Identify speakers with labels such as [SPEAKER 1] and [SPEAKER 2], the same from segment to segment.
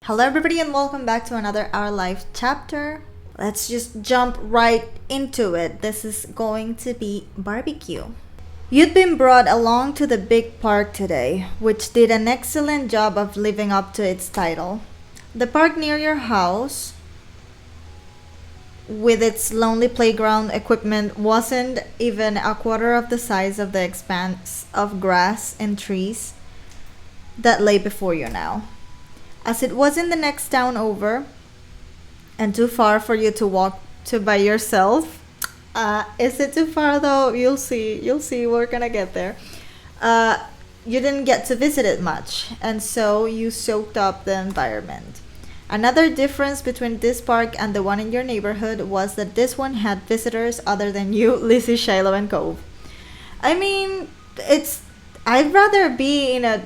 [SPEAKER 1] Hello, everybody, and welcome back to another Our Life chapter. Let's just jump right into it. This is going to be barbecue. You'd been brought along to the big park today, which did an excellent job of living up to its title. The park near your house, with its lonely playground equipment, wasn't even a quarter of the size of the expanse of grass and trees that lay before you now. As it was in the next town over, and too far for you to walk to by yourself. Is it too far though? You'll see. We're gonna get there. You didn't get to visit it much, and so you soaked up the environment. Another difference between this park and the one in your neighborhood was that this one had visitors other than you, Lizzie, Shiloh, and Cove. I mean, I'd rather be in a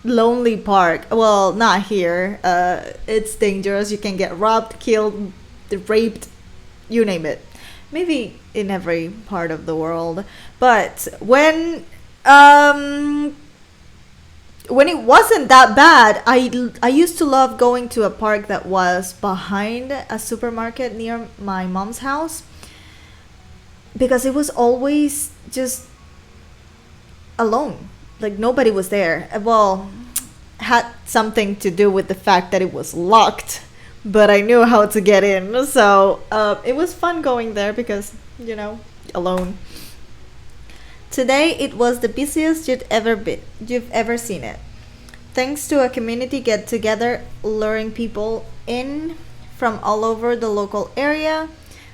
[SPEAKER 1] lonely park. Well, not here. It's dangerous. You can get robbed, killed, raped, you name it. Maybe in every part of the world. But when it wasn't that bad, I used to love going to a park that was behind a supermarket near my mom's house, because it was always just alone. Like, nobody was there. Well, had something to do with the fact that it was locked, but I knew how to get in. So it was fun going there because, alone. Today it was the busiest you've ever seen it. Thanks to a community get-together luring people in from all over the local area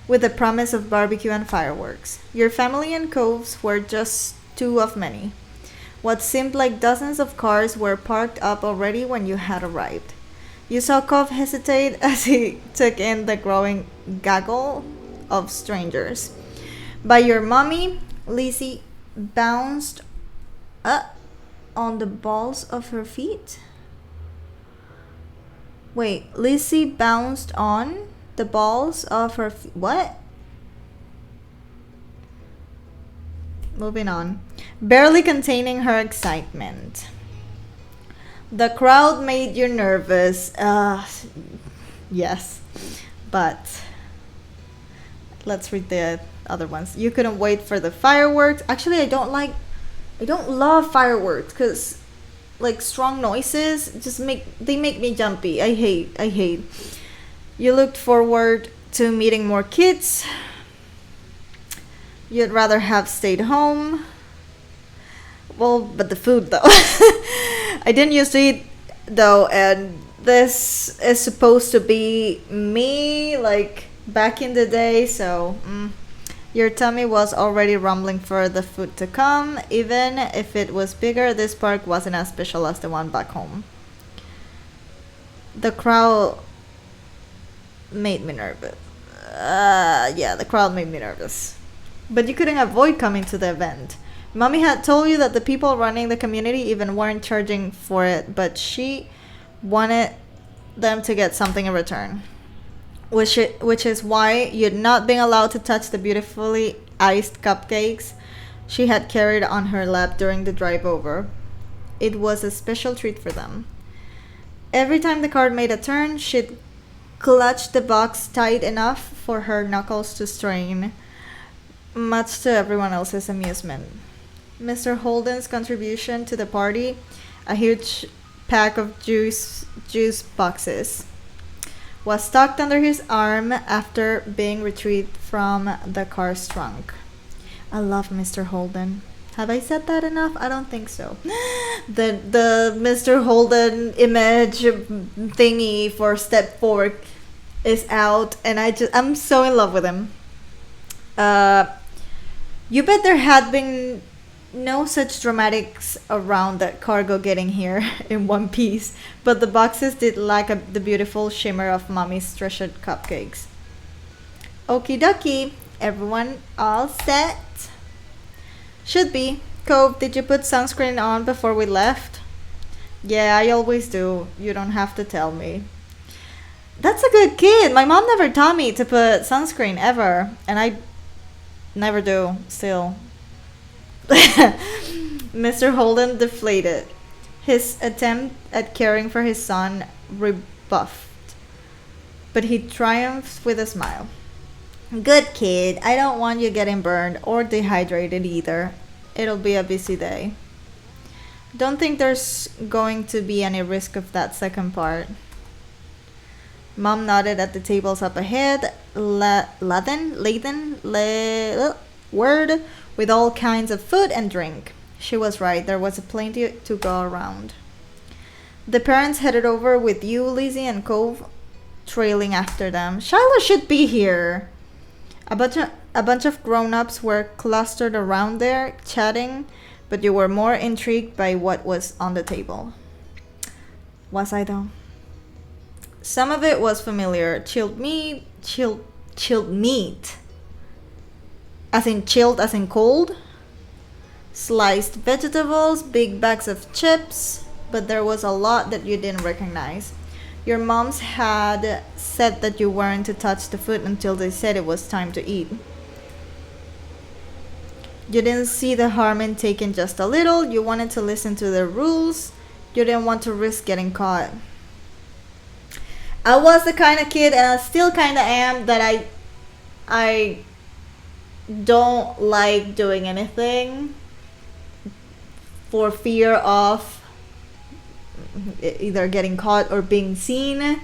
[SPEAKER 1] with the promise of barbecue and fireworks. Your family and Coves were just two of many. What seemed like dozens of cars were parked up already when you had arrived. You saw Cove hesitate as he took in the growing gaggle of strangers. By your mommy, Lizzie bounced on the balls of her feet. Wait, Lizzie bounced on the balls of her feet. What? Moving on. Barely containing her excitement. The crowd made you nervous. Yes. But let's read the other ones. You couldn't wait for the fireworks. Actually, I don't love fireworks because, like, strong noises make me jumpy. I hate. You looked forward to meeting more kids. You'd rather have stayed home. Well, but the food though. I didn't used to eat though, and this is supposed to be me, like, back in the day, so your tummy was already rumbling for the food to come. Even if it was bigger, this park wasn't as special as the one back home. The crowd made me nervous. The crowd made me nervous. But you couldn't avoid coming to the event. Mommy had told you that the people running the community even weren't charging for it, but she wanted them to get something in return. Which is why you'd not been allowed to touch the beautifully iced cupcakes she had carried on her lap during the drive over. It was a special treat for them. Every time the cart made a turn, she'd clutch the box tight enough for her knuckles to strain, much to everyone else's amusement. Mr. Holden's contribution to the party, a huge pack of juice boxes, was tucked under his arm after being retrieved from the car's trunk. I love Mr. Holden. Have I said that enough? I don't think so. The Mr. Holden image thingy for Step Fork is out, and I'm so in love with him. You bet there had been no such dramatics around that cargo getting here in one piece, but the boxes did lack the beautiful shimmer of Mommy's treasured cupcakes. Okie dokie, everyone all set? Should be. Cove, did you put sunscreen on before we left? Yeah, I always do. You don't have to tell me. That's a good kid. My mom never taught me to put sunscreen ever, and I never do, still. Mr. Holden deflated. His attempt at caring for his son puffed, but he triumphed with a smile. Good kid, I don't want you getting burned or dehydrated either. It'll be a busy day. Don't think there's going to be any risk of that second part. Mom nodded at the tables up ahead, word with all kinds of food and drink. She was right, there was plenty to go around. The parents headed over with you, Lizzie, and Cove trailing after them. Shiloh should be here. A bunch of grown-ups were clustered around there, chatting, but you were more intrigued by what was on the table. Was I though? Some of it was familiar. Chilled meat. As in chilled, as in cold. Sliced vegetables, big bags of chips, but there was a lot that you didn't recognize. Your moms had said that you weren't to touch the food until they said it was time to eat. You didn't see the harm in taking just a little. You wanted to listen to the rules. You didn't want to risk getting caught. I was the kind of kid, and I still kind of am, that I don't like doing anything for fear of either getting caught or being seen.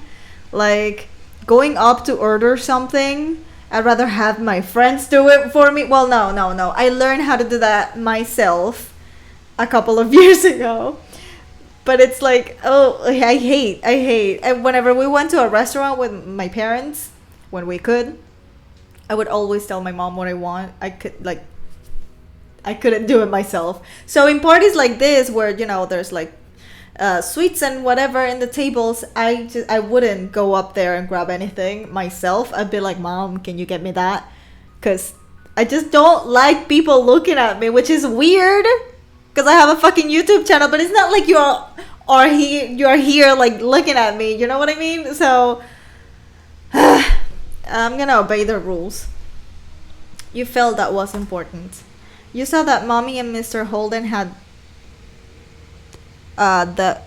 [SPEAKER 1] Like going up to order something, I'd rather have my friends do it for me. Well, no. I learned how to do that myself a couple of years ago. But it's like, oh, I hate. And whenever we went to a restaurant with my parents, when we could, I would always tell my mom what I want. I couldn't do it myself. So in parties like this, where, you know, there's like sweets and whatever in the tables, I wouldn't go up there and grab anything myself. I'd be like, Mom, can you get me that? Because I just don't like people looking at me, which is weird. Because I have a fucking YouTube channel, but it's not like you're here like looking at me. You know what I mean? So I'm gonna obey the rules. You felt that was important. You saw that Mommy and Mr. Holden had the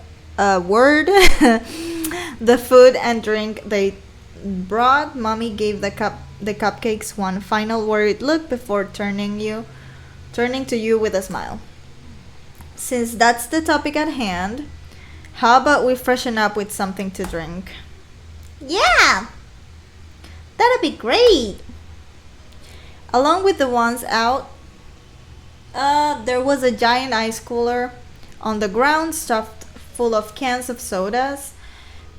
[SPEAKER 1] food and drink they brought. Mommy gave the cupcakes one final worried look before turning to you with a smile. Since that's the topic at hand, how about we freshen up with something to drink? Yeah, that'd be great. Along with the ones out, there was a giant ice cooler on the ground stuffed full of cans of sodas,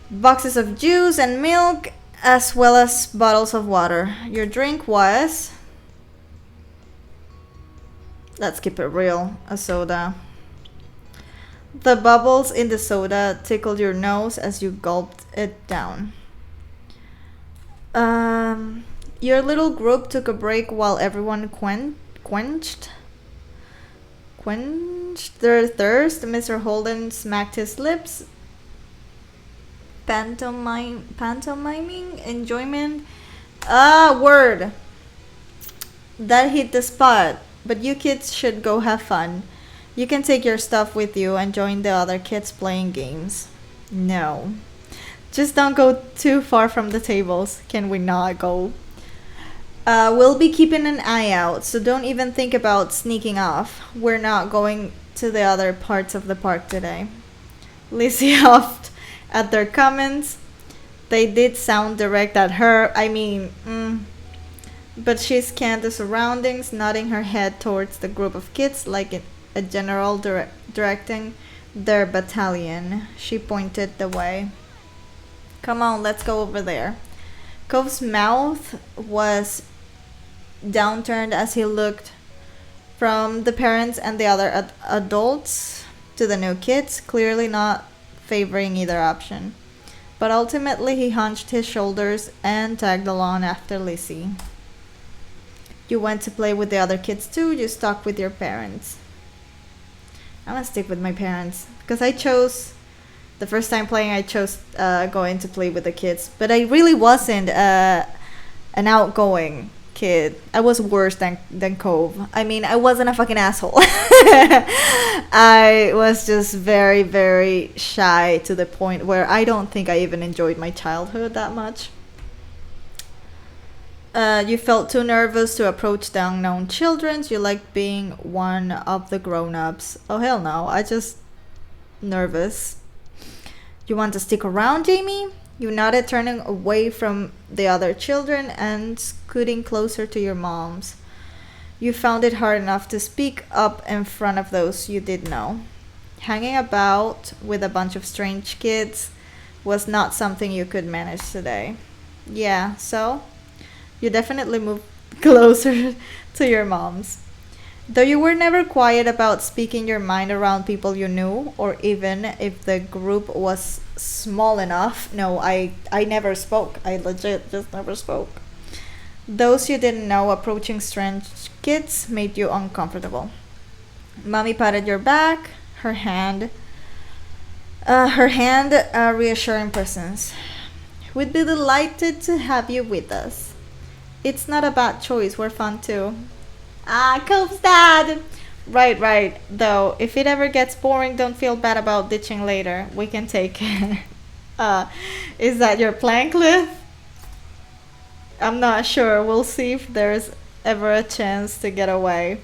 [SPEAKER 1] boxes of juice and milk, as well as bottles of water. Your drink was, let's keep it real, a soda. The bubbles in the soda tickled your nose as you gulped it down. Your little group took a break while everyone quenched their thirst. Mr. Holden smacked his lips, pantomiming enjoyment. Word. That hit the spot. But you kids should go have fun. You can take your stuff with you and join the other kids playing games. No. Just don't go too far from the tables. Can we not go? We'll be keeping an eye out, so don't even think about sneaking off. We're not going to the other parts of the park today. Lizzie huffed at their comments. They did sound direct at her. I mean, but she scanned the surroundings, nodding her head towards the group of kids like a general directing their battalion. She pointed the way. Come on, let's go over there. Cove's mouth was downturned as he looked from the parents and the other adults to the new kids, clearly not favoring either option. But ultimately he hunched his shoulders and tagged along after Lizzie. You went to play with the other kids too? You stuck with your parents? I'm gonna stick with my parents because the first time playing I chose going to play with the kids, but I really wasn't an outgoing kid. I was worse than Cove. I mean, I wasn't a fucking asshole. I was just very, very shy to the point where I don't think I even enjoyed my childhood that much. You felt too nervous to approach the unknown children. You liked being one of the grown-ups. Oh, hell no. I just nervous. You want to stick around, Jamie? You nodded, turning away from the other children and scooting closer to your mom's. You found it hard enough to speak up in front of those you did know. Hanging about with a bunch of strange kids was not something you could manage today. Yeah, so you definitely moved closer to your mom's. Though you were never quiet about speaking your mind around people you knew, or even if the group was small enough. No, I never spoke. I legit just never spoke. Those you didn't know approaching strange kids made you uncomfortable. Mommy patted your back, her hand a reassuring presence. We'd be delighted to have you with us. It's not a bad choice, we're fun too. Ah, Cope's dad! Right. Though, if it ever gets boring, don't feel bad about ditching later. We can take it. Is that your plan, Cliff? I'm not sure. We'll see if there's ever a chance to get away.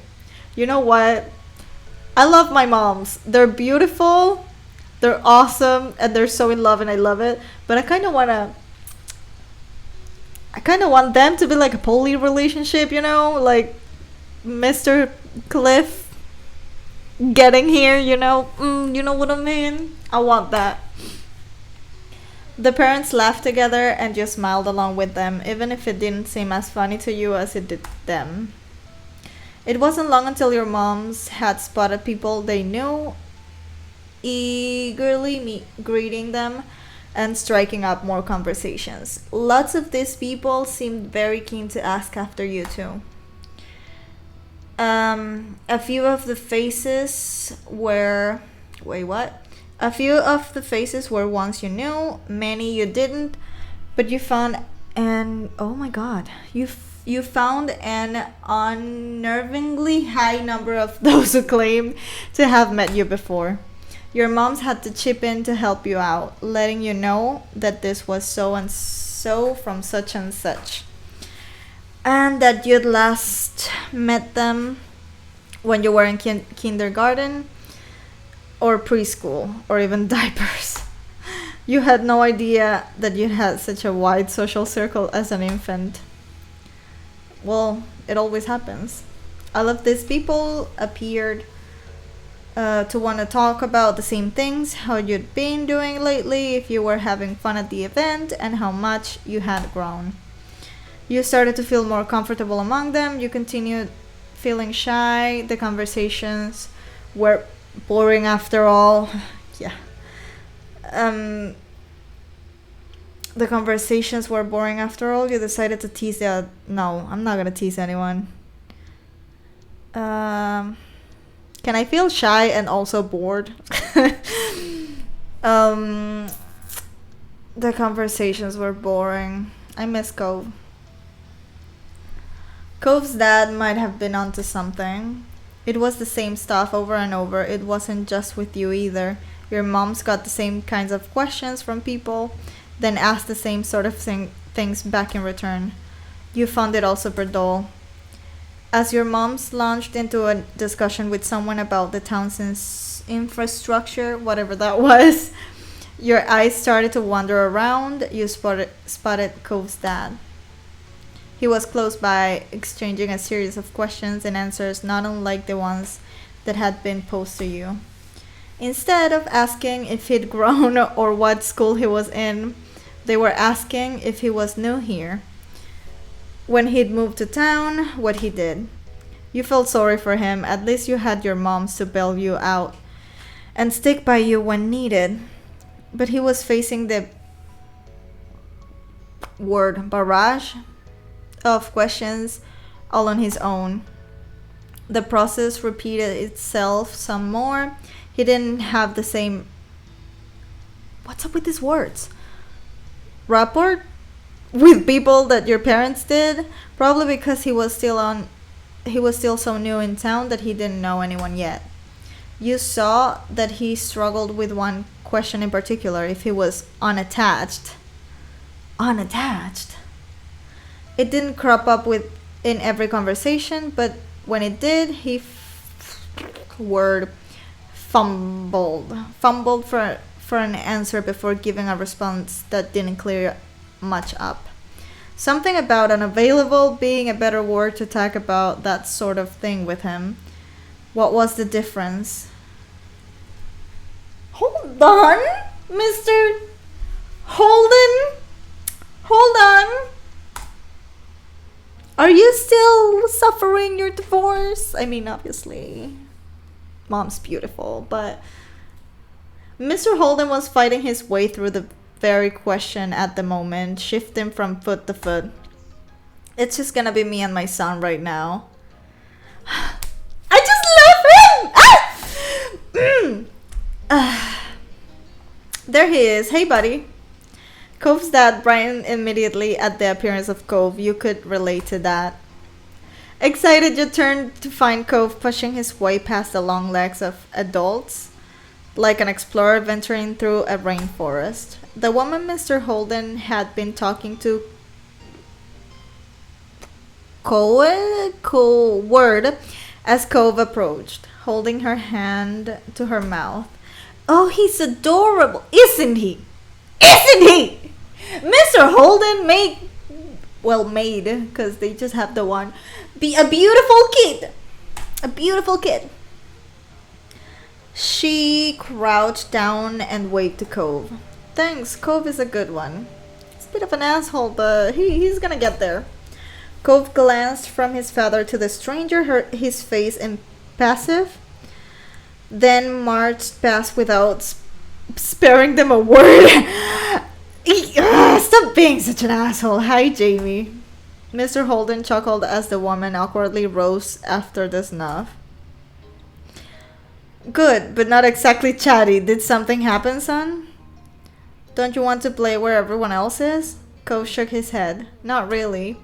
[SPEAKER 1] You know what? I love my moms. They're beautiful, they're awesome, and they're so in love, and I love it. But I kind of want them to be like a poly relationship, you know? Like Mr. Cliff getting here, you know? You know what I mean? I want that. The parents laughed together and you smiled along with them, even if it didn't seem as funny to you as it did them. It wasn't long until your moms had spotted people they knew, eagerly greeting them and striking up more conversations. Lots of these people seemed very keen to ask after you too. A few of the faces were... Wait, what? A few of the faces were ones you knew, many you didn't, but you found an... Oh my god. You found an unnervingly high number of those who claimed to have met you before. Your moms had to chip in to help you out, letting you know that this was so and so from such and such, and that you'd last met them when you were in kindergarten or preschool or even diapers. You had no idea that you had such a wide social circle as an infant. Well, it always happens. All of these people appeared to want to talk about the same things, how you'd been doing lately, if you were having fun at the event, and how much you had grown. You started to feel more comfortable among them. You continued feeling shy. The conversations were boring after all. Yeah. The conversations were boring after all. You decided to tease the... No, I'm not gonna tease anyone. Can I feel shy and also bored? The conversations were boring. I miss Cove. Cove's dad might have been onto something. It was the same stuff over and over. It wasn't just with you either. Your mom's got the same kinds of questions from people, then asked the same sort of things back in return. You found it all super dull. As your moms launched into a discussion with someone about the town's infrastructure, whatever that was, your eyes started to wander around. You spotted Cove's dad. He was close by, exchanging a series of questions and answers not unlike the ones that had been posed to you. Instead of asking if he'd grown or what school he was in, they were asking if he was new here, when he'd moved to town, what he did. You felt sorry for him. At least you had your moms to bail you out and stick by you when needed. But he was facing the barrage of questions all on his own. The process repeated itself some more. He didn't have the same... What's up with these words? Rapport? with people that your parents did, probably because he was still so new in town that he didn't know anyone yet. You saw that he struggled with one question in particular, if he was unattached. Unattached. It didn't crop up with in every conversation, but when it did, he fumbled for an answer before giving a response that didn't clear much up. Something about unavailable being a better word to talk about that sort of thing with him. What was the difference? Hold on, Mr. Holden. Hold on. Are you still suffering your divorce? I mean, obviously, mom's beautiful, but Mr. Holden was fighting his way through the very question at the moment, shifting from foot to foot. It's just gonna be me and my son right now. I just love him! There he is. Hey, buddy. Cove's dad brightened immediately at the appearance of Cove. You could relate to that. Excited, you turned to find Cove pushing his way past the long legs of adults, like an explorer venturing through a rainforest. The woman Mr. Holden had been talking to word as Cove approached, holding her hand to her mouth. Oh, he's adorable, isn't he? Isn't he? Mr. Holden made, because they just have the one, be a beautiful kid. A beautiful kid. She crouched down and waved to Cove. Thanks, Cove is a good one. He's a bit of an asshole, but he's gonna get there. Cove glanced from his father to the stranger, his face impassive, then marched past without sparing them a word. Stop being such an asshole. Hi, Jamie. Mr. Holden chuckled as the woman awkwardly rose after the snuff. Good, but not exactly chatty. Did something happen, son? Don't you want to play where everyone else is? Cove shook his head. Not really.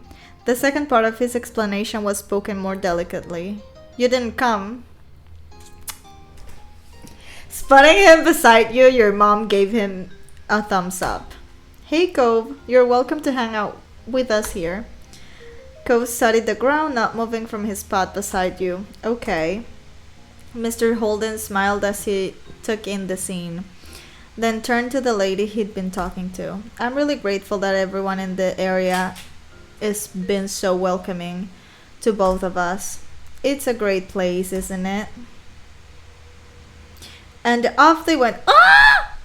[SPEAKER 1] The second part of his explanation was spoken more delicately. You didn't come. Spotting him beside you, your mom gave him a thumbs up. Hey, Cove, you're welcome to hang out with us here. Cove studied the ground, not moving from his spot beside you. Okay. Mr. Holden smiled as he took in the scene, then turned to the lady he'd been talking to. I'm really grateful that everyone in the area has been so welcoming to both of us. It's a great place, isn't it? And off they went. Ah!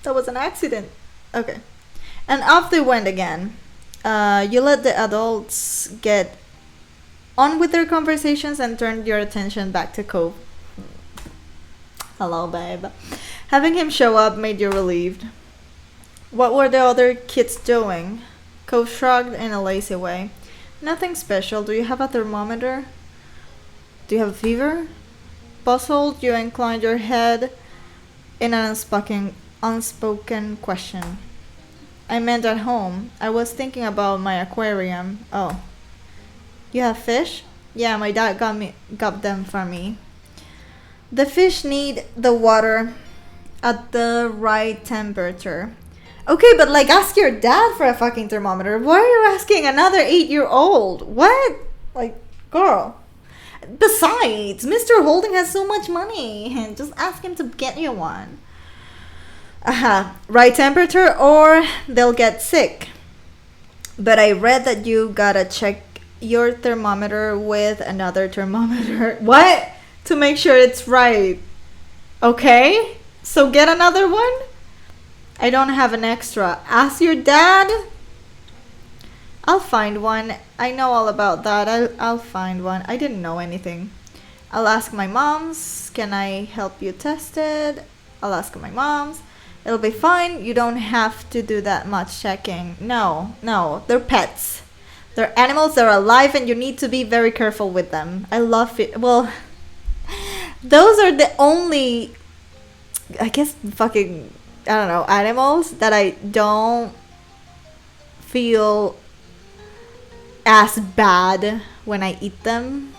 [SPEAKER 1] That was an accident. Okay. And off they went again. You let the adults get on with their conversations and turned your attention back to Cove. Hello, babe. Having him show up made you relieved. What were the other kids doing? Cove shrugged in a lazy way. Nothing special. Do you have a thermometer? Do you have a fever? Puzzled, you inclined your head in an unspoken question. I meant at home. I was thinking about my aquarium. Oh. You have fish? Yeah, my dad got them for me. The fish need the water at the right temperature. Okay, but like, ask your dad for a fucking thermometer. Why are you asking another 8-year-old? What? Like, girl. Besides, Mr. Holding has so much money. Just ask him to get you one. Right temperature or they'll get sick. But I read that you gotta check your thermometer with another thermometer. What? To make sure it's right. Okay? So get another one? I don't have an extra. Ask your dad? I'll find one. I know all about that. I'll find one. I didn't know anything. I'll ask my mom's. Can I help you test it? I'll ask my mom's. It'll be fine. You don't have to do that much checking. No, they're pets. They're animals, they're alive, and you need to be very careful with them. I love it. Well, those are the only, I guess, fucking, I don't know, animals that I don't feel as bad when I eat them.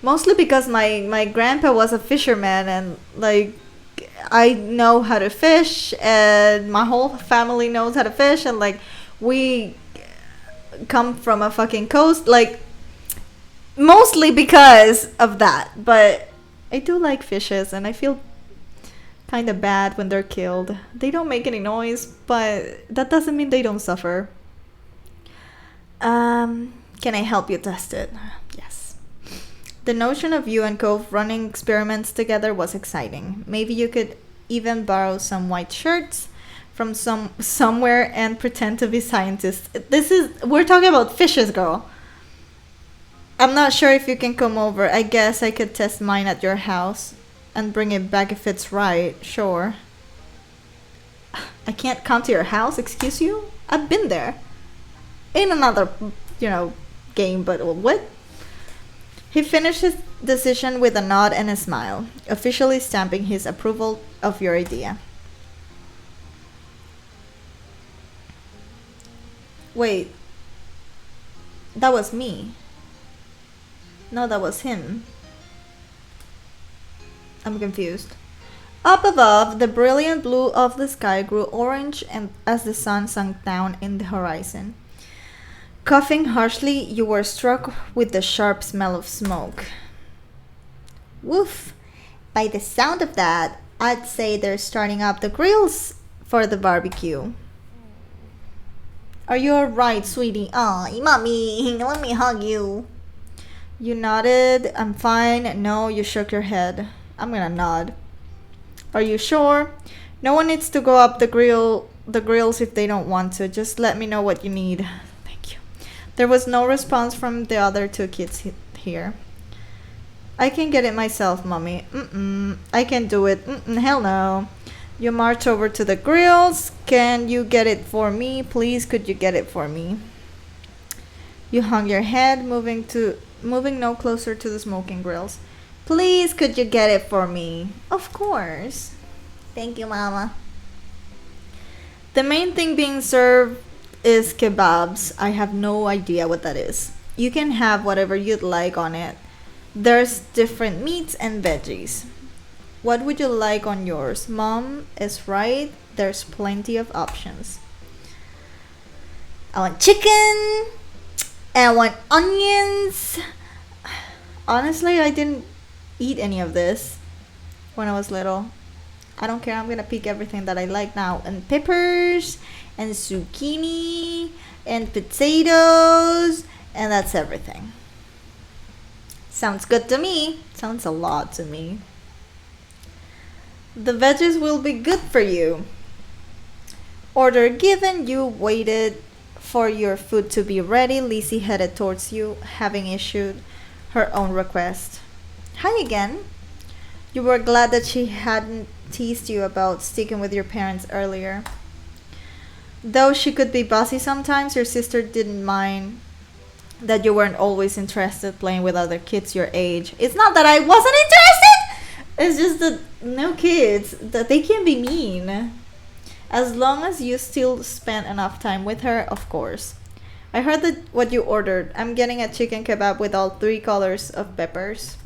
[SPEAKER 1] Mostly because my grandpa was a fisherman, and like I know how to fish, and my whole family knows how to fish, and like we come from a fucking coast, like mostly because of that. But I do like fishes, and I feel kind of bad when they're killed. They don't make any noise, but that doesn't mean they don't suffer. Can I help you test it? Yes. The notion of you and Cove running experiments together was exciting. Maybe you could even borrow some white shirts from somewhere and pretend to be scientists. We're talking about fishes, girl. I'm not sure if you can come over. I guess I could test mine at your house and bring it back if it's right. Sure. I can't come to your house, excuse you? I've been there. In another, game, but what? He finished his decision with a nod and a smile, officially stamping his approval of your idea. Wait. That was me. No, that was him. I'm confused. Up above, the brilliant blue of the sky grew orange and as the sun sank down in the horizon. Coughing harshly, you were struck with the sharp smell of smoke. Woof! By the sound of that, I'd say they're starting up the grills for the barbecue. Are you alright, sweetie? Aw, mommy, let me hug you. You nodded. I'm fine. No, you shook your head. I'm gonna nod. Are you sure? No one needs to go up the grills if they don't want to. Just let me know what you need. There was no response from the other two kids here. I can get it myself, Mommy. I can do it. Hell no. You march over to the grills. Can you get it for me? Please, could you get it for me? You hung your head, moving no closer to the smoking grills. Please, could you get it for me? Of course. Thank you, Mama. The main thing being served is kebabs. I have no idea what that is. You can have whatever you'd like on it. There's different meats and veggies. What would you like on yours? Mom is right. There's plenty of options. I want chicken. And I want onions. Honestly, I didn't eat any of this when I was little. I don't care. I'm gonna pick everything that I like now. And peppers and zucchini and potatoes, and that's everything. Sounds good to me. Sounds a lot to me. The veggies will be good for you. Order given. You waited for your food to be ready. Lizzie headed towards you, having issued her own request. Hi again. You were glad that she hadn't teased you about sticking with your parents earlier. Though she could be bossy sometimes, your sister didn't mind that you weren't always interested playing with other kids your age. It's not that I wasn't interested! It's just that no kids, that they can be mean. As long as you still spend enough time with her, of course. I heard that what you ordered. I'm getting a chicken kebab with all 3 colors of peppers.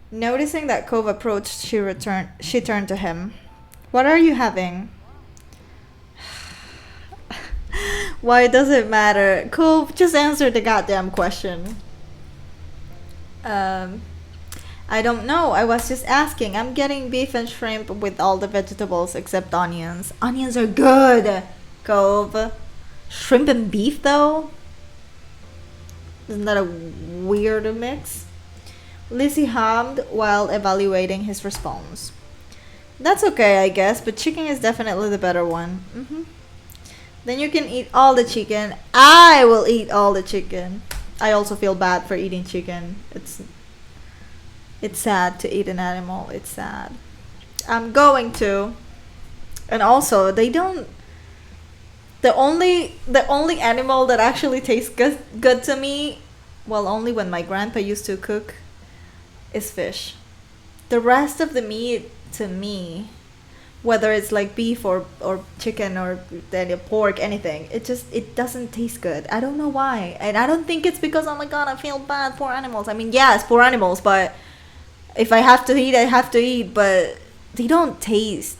[SPEAKER 1] Noticing that Cove approached, she turned to him. What are you having? Why does it matter? Cove, just answer the goddamn question. I don't know. I was just asking. I'm getting beef and shrimp with all the vegetables except onions. Onions are good, Cove. Shrimp and beef, though? Isn't that a weird mix? Lizzie hummed while evaluating his response. That's okay, I guess, but chicken is definitely the better one. Then you can eat all the chicken. I will eat all the chicken. I also feel bad for eating chicken. It's sad to eat an animal. It's sad. I'm going to. And also, they don't. The only animal that actually tastes good to me, well, only when my grandpa used to cook, is fish. The rest of the meat, to me, whether it's like beef or chicken or pork, anything. It doesn't taste good. I don't know why. And I don't think it's because, oh my god, I feel bad, poor animals. I mean, yes, poor animals, but if I have to eat, I have to eat, but they don't taste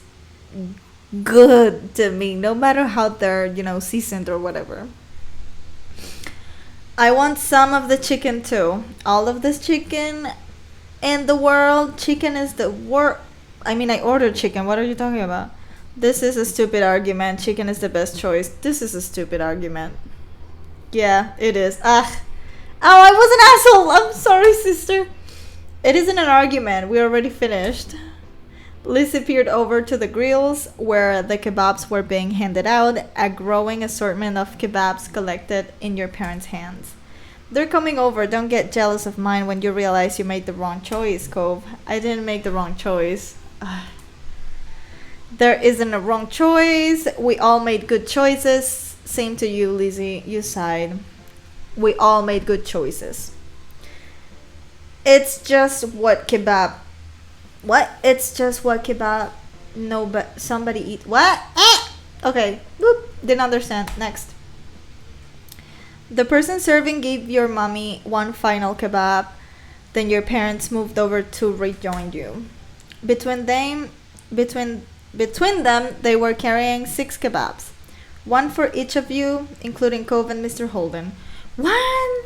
[SPEAKER 1] good to me, no matter how they're, seasoned or whatever. I want some of the chicken too. All of this chicken in the world. Chicken is the worst. I mean, I ordered chicken. What are you talking about? This is a stupid argument. Chicken is the best choice. This is a stupid argument. Yeah, it is. Ah. Oh, I was an asshole. I'm sorry, sister. It isn't an argument. We already finished. Lizzie peered over to the grills where the kebabs were being handed out, a growing assortment of kebabs collected in your parents' hands. They're coming over. Don't get jealous of mine when you realize you made the wrong choice, Cove. I didn't make the wrong choice. There isn't a wrong choice. We all made good choices. Same to you, Lizzie. You sighed. We all made good choices. It's just what kebab. What? It's just what kebab. No, but somebody eat. What? Okay. Whoop. Didn't understand. Next. The person serving gave your mommy one final kebab. Then your parents moved over to rejoin you. Between them, they were carrying 6 kebabs. One for each of you, including Cove and Mr. Holden. What?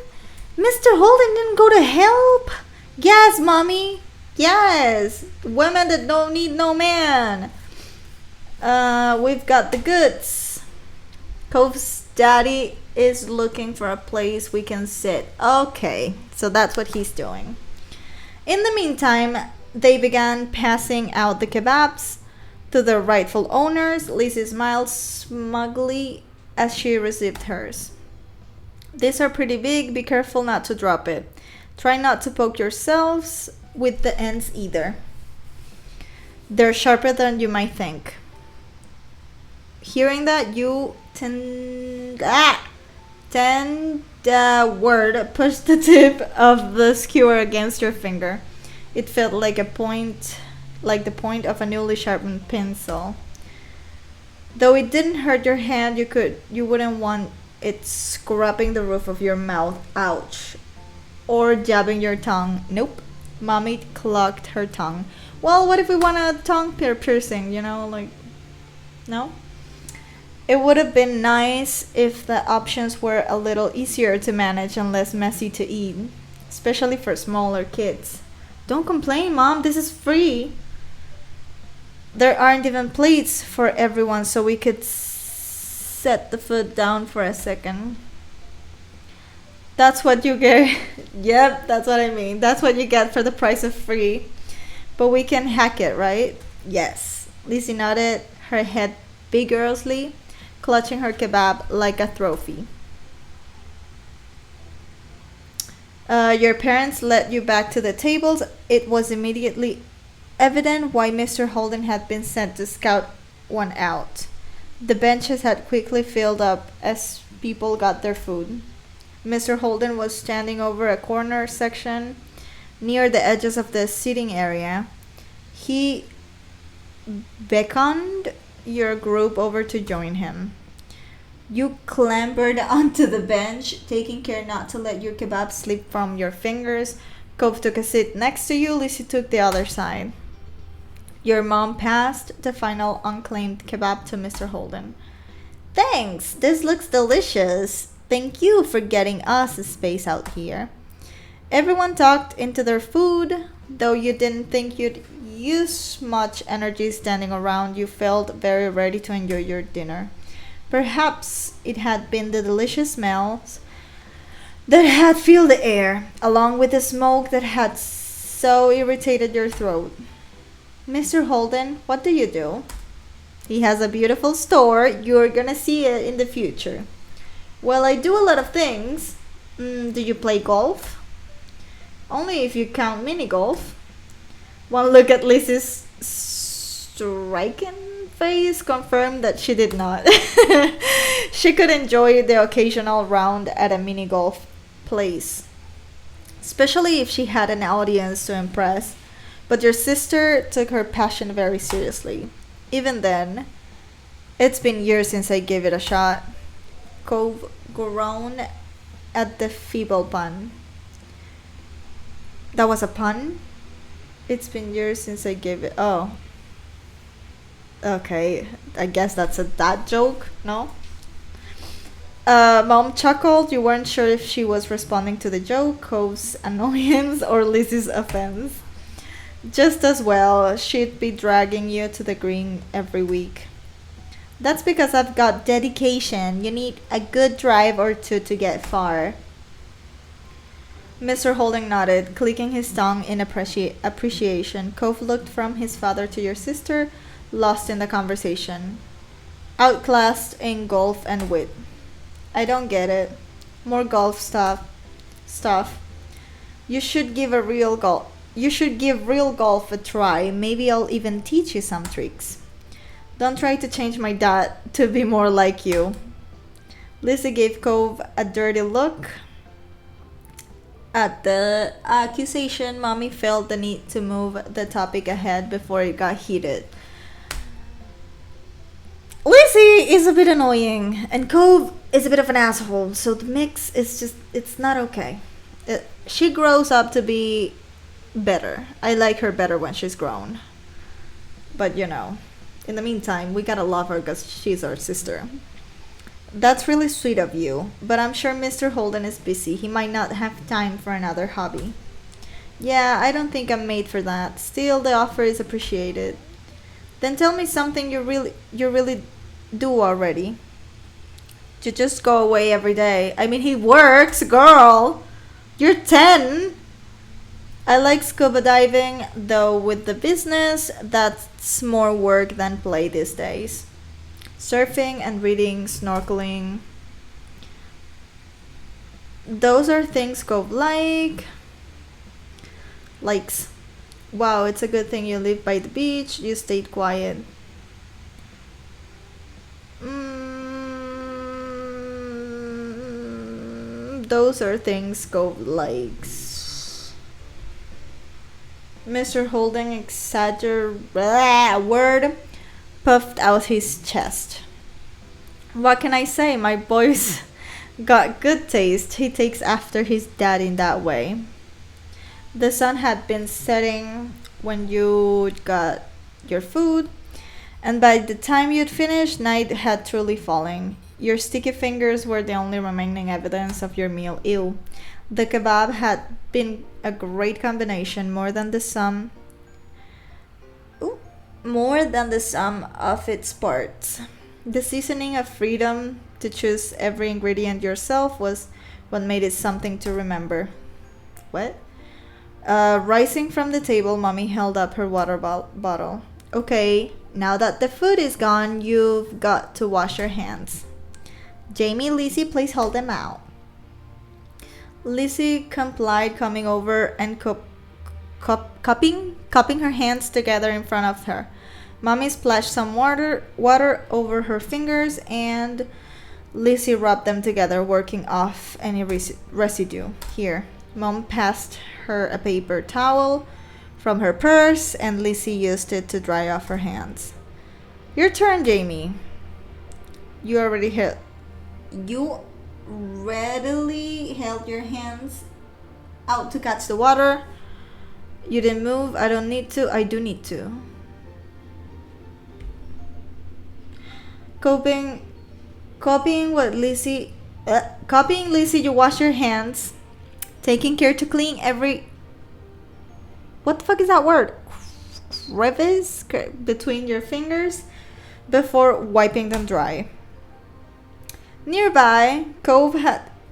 [SPEAKER 1] Mr. Holden didn't go to help? Yes, mommy. Yes. Women that don't need no man. We've got the goods. Cove's daddy is looking for a place we can sit. Okay, so that's what he's doing. In the meantime, they began passing out the kebabs to their rightful owners. Lizzie smiled smugly as she received hers. These are pretty big. Be careful not to drop it. Try not to poke yourselves with the ends either. They're sharper than you might think. Hearing that, you tend pushed the tip of the skewer against your finger. It felt like the point of a newly sharpened pencil. Though it didn't hurt your hand, you wouldn't want it scrubbing the roof of your mouth. Ouch. Or jabbing your tongue. Nope. Mommy clogged her tongue. Well, what if we want a tongue piercing, no? It would have been nice if the options were a little easier to manage and less messy to eat, especially for smaller kids. Don't complain, Mom, this is free. There aren't even plates for everyone, so we could set the food down for a second. That's what you get. Yep, that's what I mean. That's what you get for the price of free. But we can hack it, right? Yes. Lizzie nodded, her head vigorously, clutching her kebab like a trophy. Your parents led you back to the tables. It was immediately evident why Mr. Holden had been sent to scout one out. The benches had quickly filled up as people got their food. Mr. Holden was standing over a corner section near the edges of the seating area. He beckoned your group over to join him. You clambered onto the bench, taking care not to let your kebab slip from your fingers. Cove took a seat next to you. Lizzie took the other side. Your mom passed the final unclaimed kebab to Mr. Holden. Thanks, this looks delicious. Thank you for getting us a space out here. Everyone talked into their food. Though you didn't think you'd use much energy standing around, you felt very ready to enjoy your dinner. Perhaps it had been the delicious smells that had filled the air, along with the smoke that had so irritated your throat. Mr. Holden, what do you do? He has a beautiful store. You're gonna see it in the future. Well, I do a lot of things. Do you play golf? Only if you count mini golf. One look at Lizzie's stricken face confirmed that she did not. She could enjoy the occasional round at a mini golf place, especially if she had an audience to impress. But your sister took her passion very seriously. Even then, it's been years since I gave it a shot. Cove groaned at the feeble pun. That was a pun? It's been years since I gave it. Oh. Okay. I guess that's a dad joke, no? Mom chuckled. You weren't sure if she was responding to the joke, Cove's annoyance, or Lizzie's offense. Just as well, she'd be dragging you to the green every week. That's because I've got dedication. You need a good drive or two to get far. Mr. Holding nodded, clicking his tongue in appreciation. Cove looked from his father to your sister, lost in the conversation. Outclassed in golf and wit. I don't get it. More golf stuff. You should give real golf a try. Maybe I'll even teach you some tricks. Don't try to change my dad to be more like you. Lizzie gave Cove a dirty look. At the accusation, Mommy felt the need to move the topic ahead before it got heated. Lizzie is a bit annoying, and Cove is a bit of an asshole, so the mix is just, it's not okay. She grows up to be better. I like her better when she's grown. But you know, in the meantime, we gotta love her because she's our sister. That's really sweet of you, but I'm sure Mr. Holden is busy. He might not have time for another hobby. Yeah, I don't think I'm made for that. Still, the offer is appreciated. Then tell me something you really do already. You just go away every day. I mean, he works, girl. You're 10. I like scuba diving, though with the business, that's more work than play these days. Surfing and reading, snorkeling. Those are things Cove likes. Wow, it's a good thing you live by the beach. You stayed quiet. Those are things Cove likes. Mr. Holding word puffed out his chest. What can I say? My boy's got good taste. He takes after his dad in that way. The sun had been setting when you got your food, and by the time you'd finished, night had truly fallen. Your sticky fingers were the only remaining evidence of your meal. Ew. The kebab had been a great combination, more than the sum of its parts. The seasoning of freedom to choose every ingredient yourself was what made it something to remember. What? Rising from the table, Mommy held up her water bottle. Okay, now that the food is gone, you've got to wash your hands. Jamie, Lizzie, please hold them out. Lizzie complied, coming over and cupping her hands together in front of her. Mommy splashed some water over her fingers, and Lizzie rubbed them together, working off any residue. Here, Mom passed her a paper towel from her purse, and Lizzie used it to dry off her hands. Your turn, Jamie. You readily held your hands out to catch the water. You didn't move. I don't need to. I do need to. Copying Lizzie, you wash your hands, taking care to clean every... What the fuck is that word? Crevice between your fingers before wiping them dry. Nearby,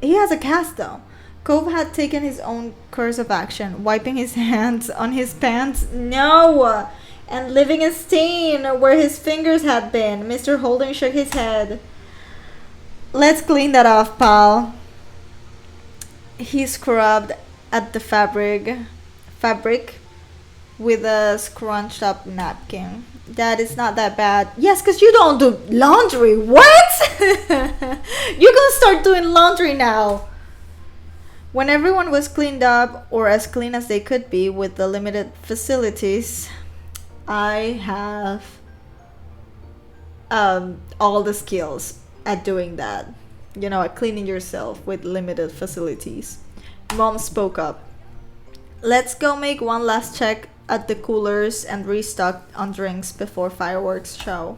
[SPEAKER 1] he has a cast though. Cove had taken his own course of action, wiping his hands on his pants. No! And leaving a stain where his fingers had been. Mr. Holding shook his head. Let's clean that off, pal. He scrubbed at the fabric with a scrunched up napkin. That is not that bad. Yes, because you don't do laundry. What? You're gonna start doing laundry now. When everyone was cleaned up, or as clean as they could be with the limited facilities I have, all the skills at doing that. You know, at cleaning yourself with limited facilities. Mom spoke up. Let's go make one last check at the coolers and restock on drinks before fireworks show.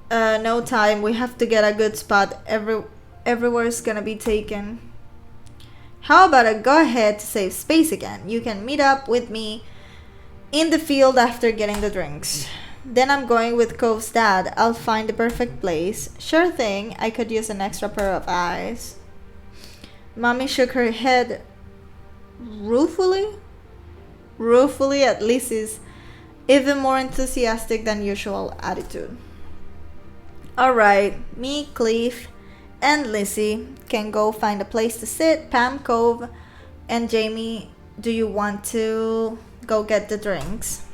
[SPEAKER 1] No time. We have to get a good spot. Everywhere's gonna be taken. How about a go ahead to save space again? You can meet up with me in the field after getting the drinks. Then I'm going with Cove's dad. I'll find the perfect place. Sure thing. I could use an extra pair of eyes. Mommy shook her head ruefully at Lizzie's even more enthusiastic than usual attitude. Alright, me, Cleve, and Lizzie can go find a place to sit. Pam, Cove, and Jamie, do you want to go get the drinks?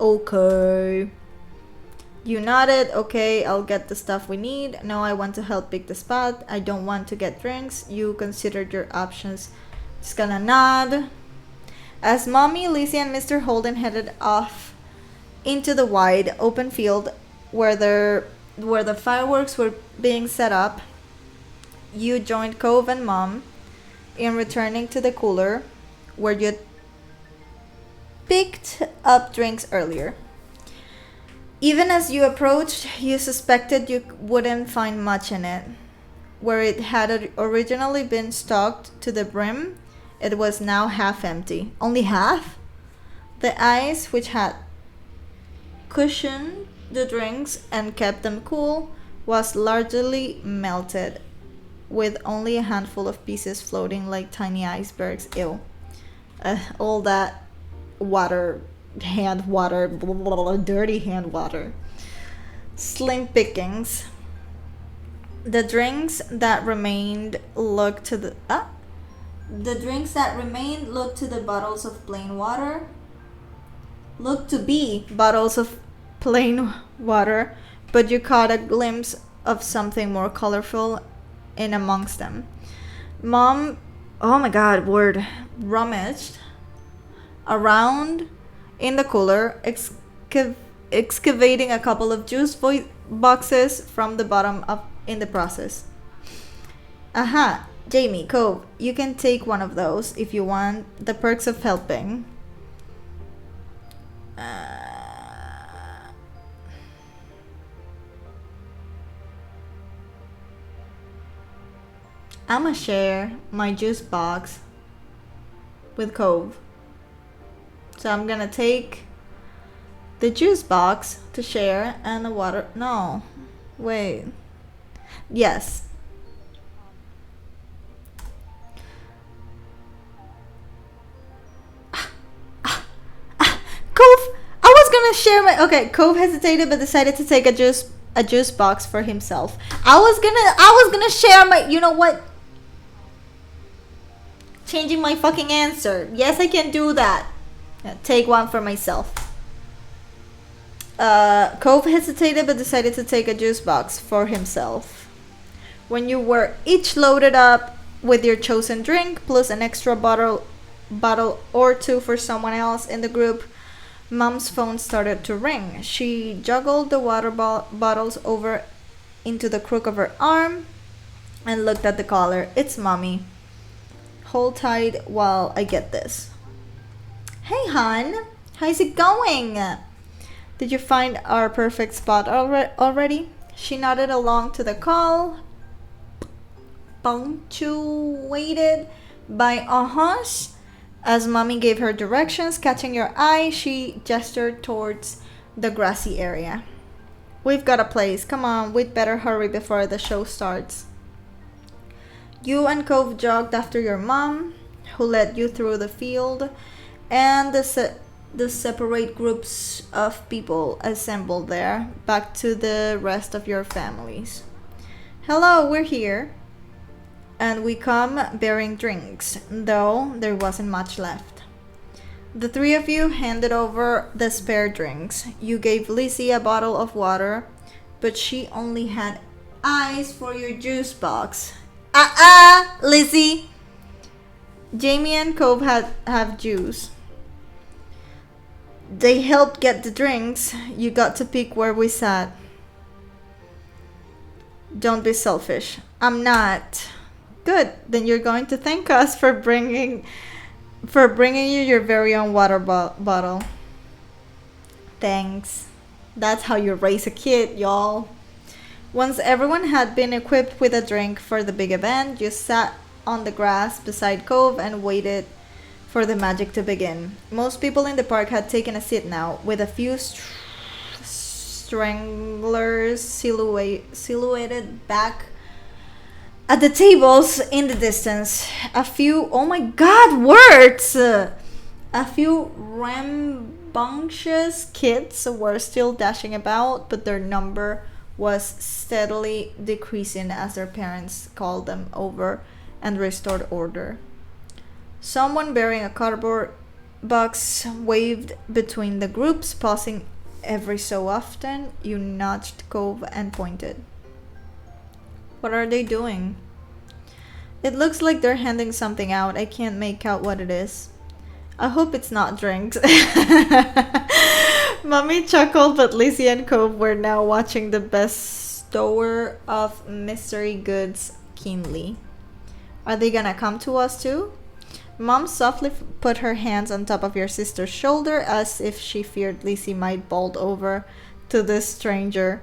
[SPEAKER 1] Okay. You nodded. Okay, I'll get the stuff we need. No, I want to help pick the spot. I don't want to get drinks. You considered your options. Just gonna nod. As Mommy, Lizzie, and Mr. Holden headed off into the wide open field where the fireworks were being set up, you joined Cove and Mom in returning to the cooler where you picked up drinks earlier. Even as you approached, you suspected you wouldn't find much in it. Where it had originally been stocked to the brim, it was now half empty. Only half? The ice, which had cushioned the drinks and kept them cool, was largely melted, with only a handful of pieces floating like tiny icebergs. Ew. All that water, hand water, blah, blah, blah, dirty hand water. Slim pickings. The drinks that remained looked to the bottles of plain water. Looked to be bottles of plain water, but you caught a glimpse of something more colorful in amongst them. Mom, oh my god, word, rummaged around in the cooler, excavating a couple of juice boxes from the bottom up in the process. Aha, Jamie, Cove, you can take one of those if you want the perks of helping. I'ma share my juice box with Cove. So I'm gonna take the juice box to share and the water. No, wait. Yes. Cove, I was gonna share my. Okay, Cove hesitated but decided to take a juice box for himself. I was gonna share my. You know what? Changing my fucking answer. Yes, I can do that. Yeah, take one for myself. Cove hesitated but decided to take a juice box for himself. When you were each loaded up with your chosen drink plus an extra bottle or two for someone else in the group, Mom's phone started to ring. She juggled the water bottles over into the crook of her arm and looked at the caller. It's Mommy. Hold tight while I get this. Hey, hon. How's it going? Did you find our perfect spot already? She nodded along to the call, punctuated by uh-huhs. As Mommy gave her directions, catching your eye, she gestured towards the grassy area. We've got a place. Come on, we'd better hurry before the show starts. You and Cove jogged after your mom, who led you through the field, and the separate groups of people assembled there, back to the rest of your families. Hello, we're here. And we come bearing drinks, though there wasn't much left. The three of you handed over the spare drinks. You gave Lizzie a bottle of water, but she only had ice for your juice box. Lizzie! Jamie and Cove have juice. They helped get the drinks. You got to pick where we sat. Don't be selfish. I'm not. Good. Then you're going to thank us for bringing you your very own water bottle. Thanks. That's how you raise a kid, y'all. Once everyone had been equipped with a drink for the big event, you sat on the grass beside Cove and waited for the magic to begin. Most people in the park had taken a seat now, with a few stranglers silhouetted back at the tables in the distance. A few, oh my god, words! A few rambunctious kids were still dashing about, but their number was steadily decreasing as their parents called them over and restored order. Someone bearing a cardboard box waved between the groups, pausing every so often. You nudged Cove and pointed. What are they doing? It looks like they're handing something out. I can't make out what it is. I hope it's not drinks. Mommy chuckled, but Lizzie and Cove were now watching the bestower of mystery goods keenly. Are they gonna come to us too? Mom softly put her hands on top of your sister's shoulder as if she feared Lizzie might bolt over to this stranger.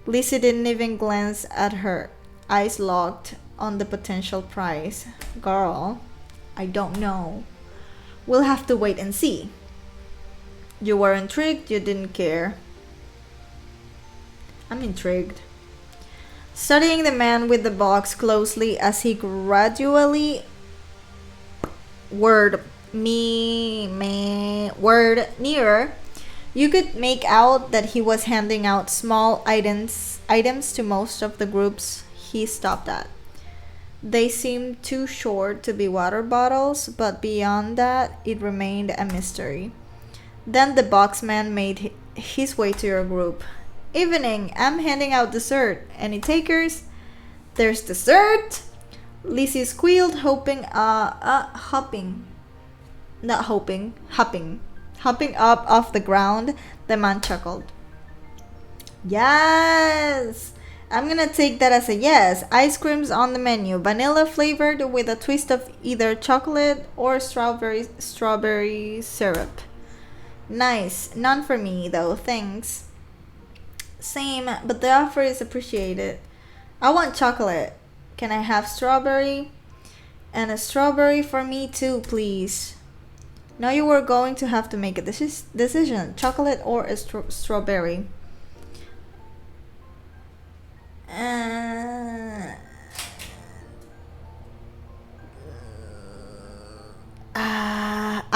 [SPEAKER 1] Lizzie didn't even glance at her, eyes locked on the potential prize. Girl, I don't know. We'll have to wait and see. You were intrigued, you didn't care. I'm intrigued. Studying the man with the box closely as he gradually word nearer, you could make out that he was handing out small items to most of the groups he stopped at. They seemed too short to be water bottles, but beyond that, it remained a mystery. Then the boxman made his way to your group. Evening, I'm handing out dessert. Any takers? There's dessert! Lizzie squealed, hopping up off the ground. The man chuckled. Yes! I'm gonna take that as a yes. Ice cream's on the menu. Vanilla flavored with a twist of either chocolate or strawberry syrup. Nice. None for me, though. Thanks. Same, but the offer is appreciated. I want chocolate. Can I have strawberry? And a strawberry for me too, please. Now you were going to have to make a decision. Chocolate or a strawberry.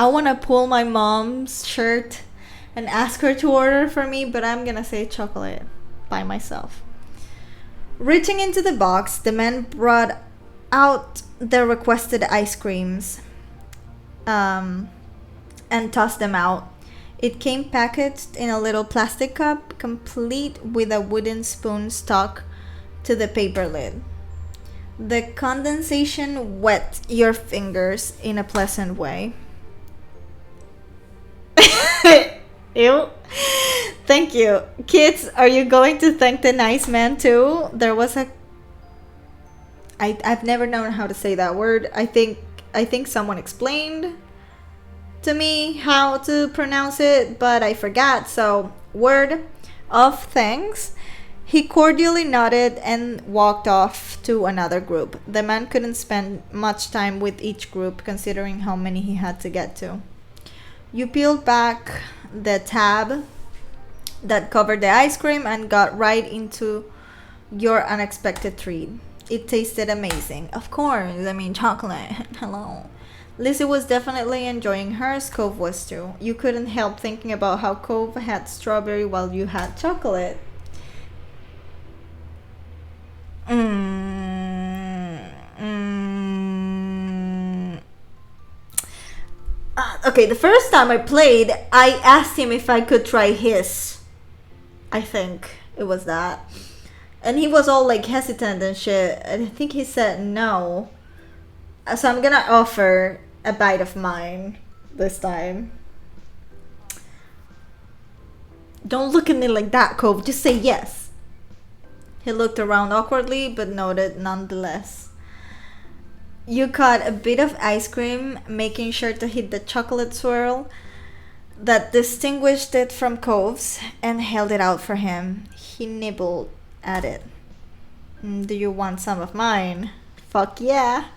[SPEAKER 1] I want to pull my mom's shirt and ask her to order for me, but I'm gonna say chocolate by myself. Reaching into the box, the man brought out the requested ice creams and tossed them out. It came packaged in a little plastic cup, complete with a wooden spoon stuck to the paper lid. The condensation wet your fingers in a pleasant way. Ew. Thank you. Kids, are you going to thank the nice man too? There was I've never known how to say that word. I think someone explained to me how to pronounce it, but I forgot. So, word of thanks. He cordially nodded and walked off to another group. The man couldn't spend much time with each group considering how many he had to get to. You peeled back the tab that covered the ice cream and got right into your unexpected treat. It tasted amazing. Of course, I mean chocolate. Hello. Lizzie was definitely enjoying hers. Cove was too. You couldn't help thinking about how Cove had strawberry while you had chocolate. Okay, the first time I played, I asked him if I could try his. I think it was that. And he was all like hesitant and shit. And I think he said no. So I'm gonna offer a bite of mine this time. Don't look at me like that, Cove. Just say yes. He looked around awkwardly, but nodded nonetheless. You cut a bit of ice cream, making sure to hit the chocolate swirl that distinguished it from Cove's, and held it out for him. He nibbled at it. Do you want some of mine? Fuck yeah.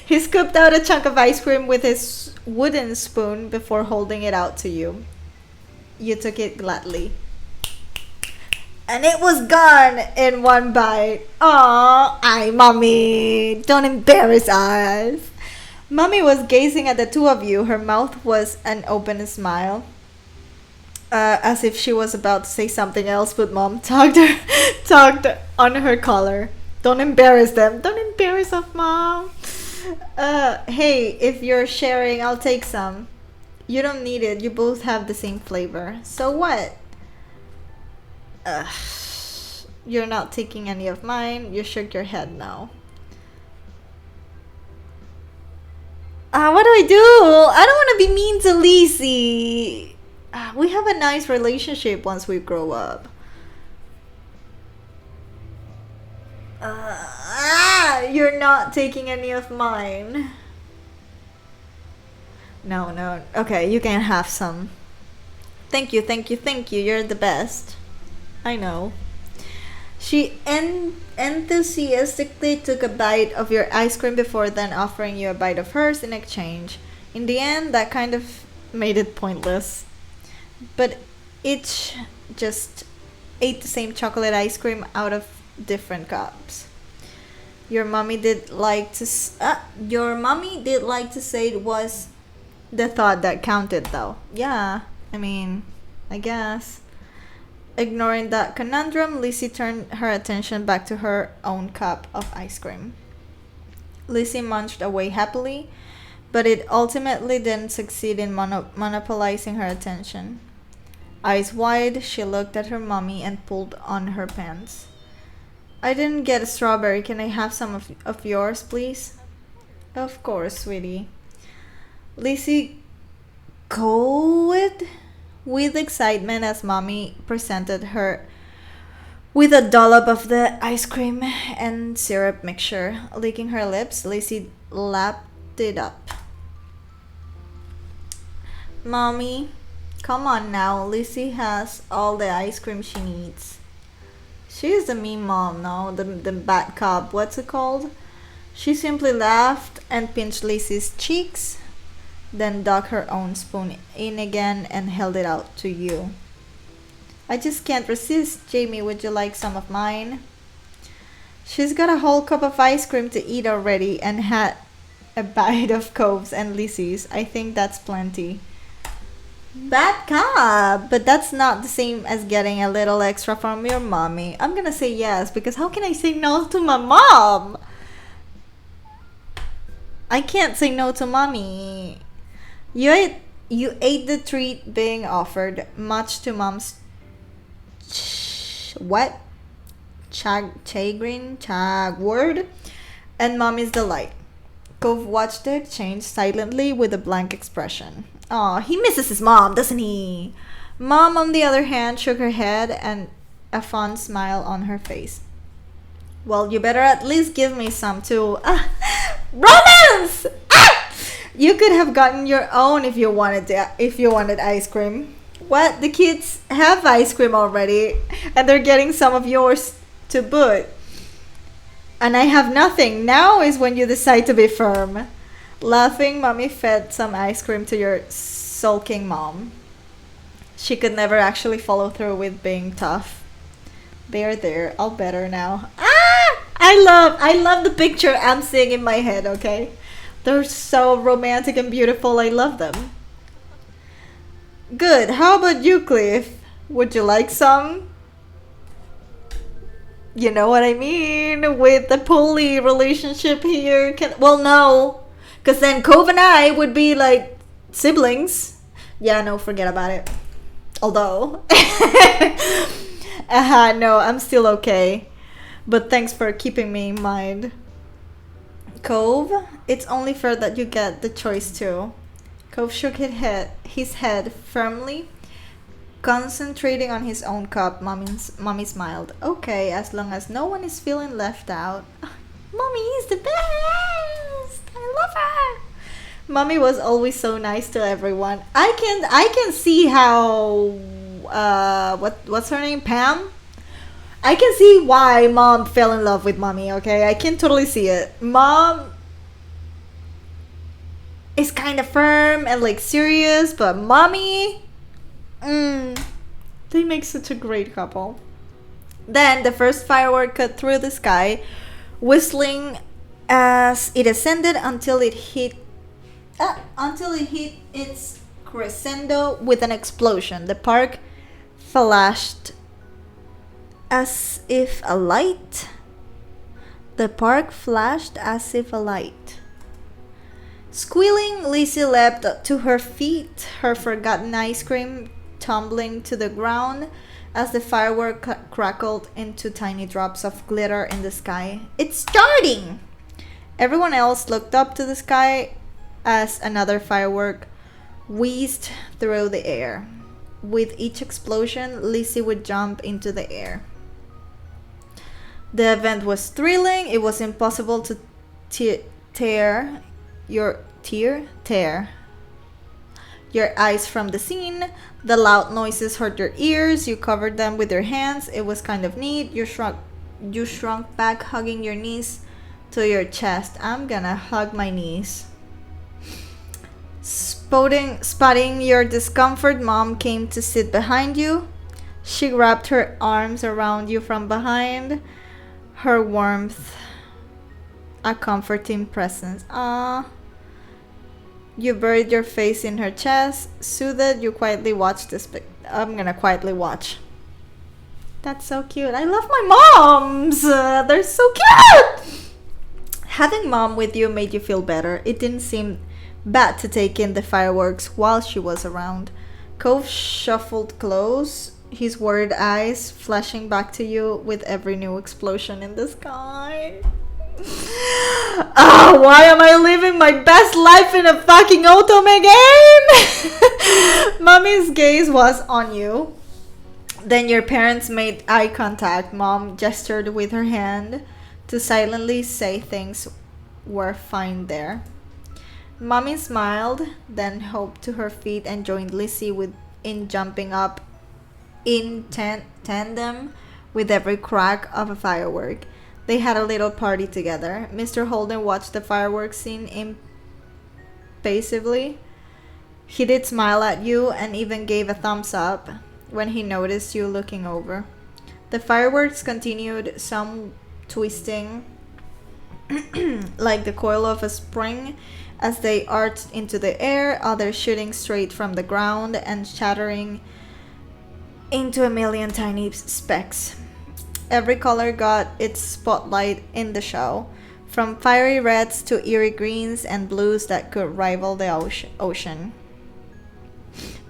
[SPEAKER 1] He scooped out a chunk of ice cream with his wooden spoon before holding it out to you. You took it gladly. And it was gone in one bite. Aw, aye, Mommy. Don't embarrass us. Mommy was gazing at the two of you. Her mouth was an open smile. As if she was about to say something else, but Mom tugged on her collar. Don't embarrass them. Don't embarrass us, Mom. Hey, if you're sharing, I'll take some. You don't need it. You both have the same flavor. So what? You're not taking any of mine. You shook your head no. What do I do? I don't want to be mean to Lizzie. We have a nice relationship once we grow up. You're not taking any of mine. No. Okay, you can have some. Thank you. You're the best. I know. She enthusiastically took a bite of your ice cream before then offering you a bite of hers in exchange. In the end, that kind of made it pointless. But each just ate the same chocolate ice cream out of different cups. Your mommy did like to say it was the thought that counted, though. Yeah, I mean, I guess. Ignoring that conundrum, Lizzie turned her attention back to her own cup of ice cream. Lizzie munched away happily, but it ultimately didn't succeed in monopolizing her attention. Eyes wide, she looked at her mommy and pulled on her pants. I didn't get a strawberry. Can I have some of yours, please? Of course, sweetie. Lizzie cooed with excitement as mommy presented her with a dollop of the ice cream and syrup mixture. Licking her lips, Lizzie lapped it up. Mommy, come on now. Lizzie has all the ice cream she needs. She's the mean mom, no? The bad cop. What's it called? She simply laughed and pinched Lizzie's cheeks, then dug her own spoon in again and held it out to you. I just can't resist. Jamie, would you like some of mine? She's got a whole cup of ice cream to eat already and had a bite of Cove's and Lizzie's. I think that's plenty. Bad cop, but that's not the same as getting a little extra from your mommy. I'm gonna say yes, because how can I say no to my mom? I can't say no to mommy. You ate the treat being offered, much to mom's chagrin and mommy's delight. Cove watched the exchange silently with a blank expression. Aw, he misses his mom, doesn't he? Mom, on the other hand, shook her head and a fond smile on her face. Well, you better at least give me some too. Romance! You could have gotten your own if you wanted ice cream. What? The kids have ice cream already, and they're getting some of yours to boot. And I have nothing. Now is when you decide to be firm. Laughing, mommy fed some ice cream to your sulking mom. She could never actually follow through with being tough. There, all better now. I love the picture I'm seeing in my head, okay? They're so romantic and beautiful. I love them. Good. How about you, Cliff? Would you like some? You know what I mean? With the pulley relationship here. Well, no. Because then Cove and I would be like siblings. Yeah, no, forget about it. Although. No, I'm still okay. But thanks for keeping me in mind. Cove, it's only fair that you get the choice too. Cove shook his head firmly, Concentrating on his own cup, Mommy smiled. Okay, as long as no one is feeling left out. Mommy is the best! I love her! Mommy was always so nice to everyone. I can see how what's her name? Pam? I can see why Mom fell in love with Mommy, okay? I can totally see it. Mom is kind of firm and like serious, but Mommy, they make such a great couple. Then the first firework cut through the sky, whistling as it ascended until it hit its crescendo with an explosion. The park flashed as if a light. Squealing, Lizzie leapt to her feet, her forgotten ice cream tumbling to the ground as the firework crackled into tiny drops of glitter in the sky. It's starting! Everyone else looked up to the sky as another firework whizzed through the air. With each explosion, Lizzie would jump into the air. The event was thrilling. It was impossible to tear your eyes from the scene. The loud noises hurt your ears. You covered them with your hands. It was kind of neat. You shrunk back, hugging your knees to your chest. I'm gonna hug my knees. Spotting your discomfort, Mom came to sit behind you. She wrapped her arms around you from behind, her warmth a comforting presence. You buried your face in her chest. Soothed, you quietly watched this. I'm gonna quietly watch. That's so cute. I love my moms. They're so cute. Having Mom with you made you feel better. It didn't seem bad to take in the fireworks while she was around. Cove shuffled close, his worried eyes flashing back to you with every new explosion in the sky. Why am I living my best life in a fucking otome game? Mommy's gaze was on you. Then your parents made eye contact. Mom gestured with her hand to silently say things were fine there. Mommy smiled, then hopped to her feet and joined Lizzie in jumping up in tandem with every crack of a firework. They had a little party together. Mr. Holden watched the fireworks scene impassively. He did smile at you and even gave a thumbs up when he noticed you looking over. The fireworks continued, some twisting like the coil of a spring as they arched into the air, others shooting straight from the ground and shattering into a million tiny specks. Every color got its spotlight in the show, from fiery reds to eerie greens and blues that could rival the ocean.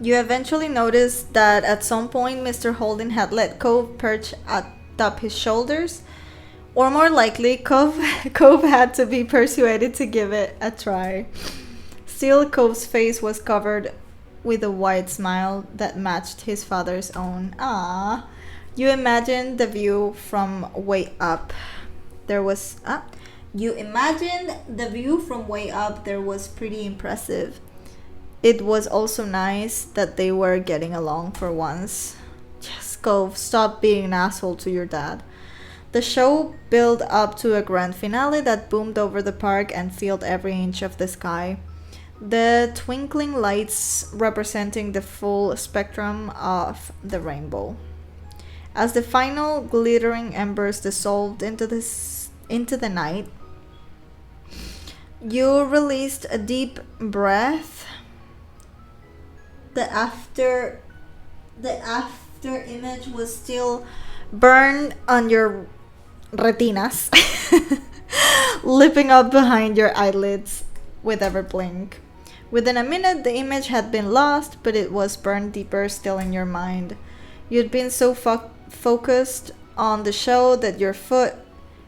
[SPEAKER 1] You eventually noticed that at some point Mr. Holden had let Cove perch atop his shoulders, or more likely, Cove had to be persuaded to give it a try. Still, Cove's face was covered with a wide smile that matched his father's own. You imagined the view from way up. There was pretty impressive. It was also nice that they were getting along for once. Just Cove, stop being an asshole to your dad. The show built up to a grand finale that boomed over the park and filled every inch of the sky. The twinkling lights representing the full spectrum of the rainbow. As the final glittering embers dissolved into the night, you released a deep breath. The after image was still burned on your retinas, lipping up behind your eyelids with every blink. Within a minute, the image had been lost, but it was burned deeper still in your mind. You'd been so focused on the show that your foot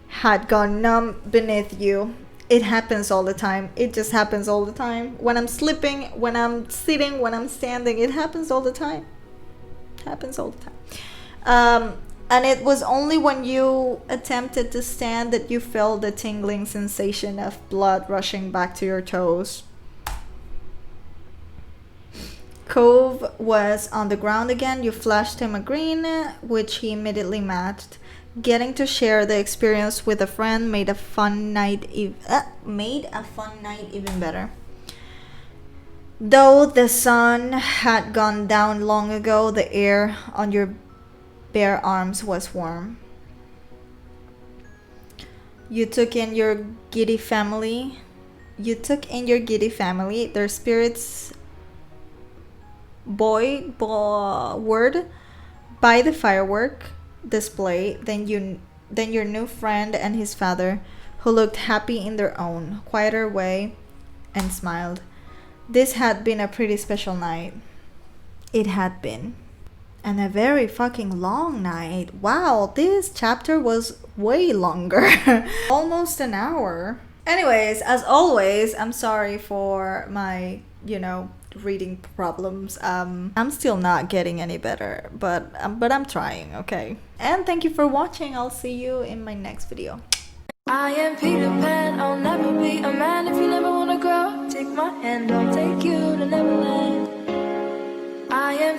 [SPEAKER 1] had gone numb beneath you. It happens all the time. It just happens all the time. When I'm slipping, when I'm sitting, when I'm standing, it happens all the time. Happens all the time. And it was only when you attempted to stand that you felt the tingling sensation of blood rushing back to your toes. Cove was on the ground again. You flashed him a green, which he immediately matched. Getting to share the experience with a friend made a fun night even better. Though the sun had gone down long ago, the air on your bare arms was warm. You took in your giddy family. Their spirits buoyed by the firework display. Then your new friend and his father, who looked happy in their own quieter way, and smiled. This had been a pretty special night. It had been. And a very fucking long night. Wow, this chapter was way longer. Almost an hour. Anyways, as always, I'm sorry for my, reading problems. I'm still not getting any better, but I'm trying, okay? And thank you for watching. I'll see you in my next video.
[SPEAKER 2] I am Peter Pan, I'll never be a man if you never wanna grow. Take my hand, I'll take you to Neverland. I am